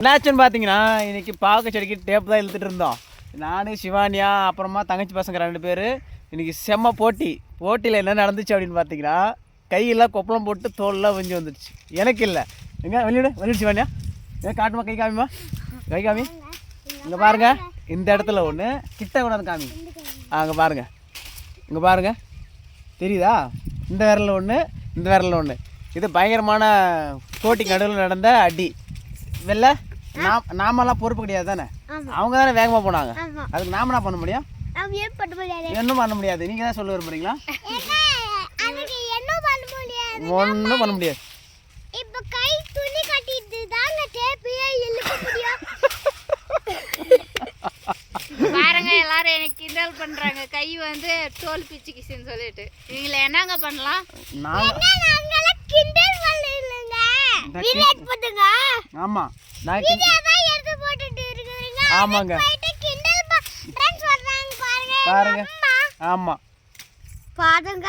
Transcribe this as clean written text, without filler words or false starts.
என்னாச்சுன்னு பார்த்தீங்கன்னா இன்றைக்கி பாவக்காய் செடிக்கு டேப் தான் இழுத்துட்டு இருந்தோம். நான் சிவானியா அப்புறமா தங்கச்சி பசங்க 2 பேர் இன்றைக்கி செம்ம போட்டியில் என்ன நடந்துச்சு அப்படின்னு பார்த்தீங்கன்னா கையெல்லாம் கொப்பளம் போட்டு தோல்லாம் வெஞ்சு வந்துடுச்சு. எனக்கு இல்லை எங்கே வெளியிடு சிவானியா ஏன் காட்டுமா கை காமிமா கை காமி. இங்கே பாருங்கள் இந்த இடத்துல ஒன்று கிட்ட கூட காமி. அங்கே பாருங்கள் இங்கே பாருங்கள் தெரியுதா? இந்த விரலில் ஒன்று இந்த விரலில் ஒன்று. இது பயங்கரமான போட்டி நடுவில் நடந்த அடி. வெளில நாமெல்லாம் பொறுப்பு கிடையாது தானே, அவங்க தானே வேகமாக போனாங்க. அதுக்கு நாம என்ன பண்ண முடியும்? ஒன்றும் பண்ண முடியாது. நீங்கள் தான் சொல்ல விரும்புறீங்களா? ஒன்றும் பண்ண முடியாது. பாருங்க எல்லாரும் எனக்கு கிண்டல் பண்றாங்க. கை வந்து தோல் பிச்சுக்கிச்சுன்னு சொல்லிட்டு இவங்கள என்னங்க பண்ணலாம்? ஆமா ஆமாங்க பாருங்க ஆமா பாருங்க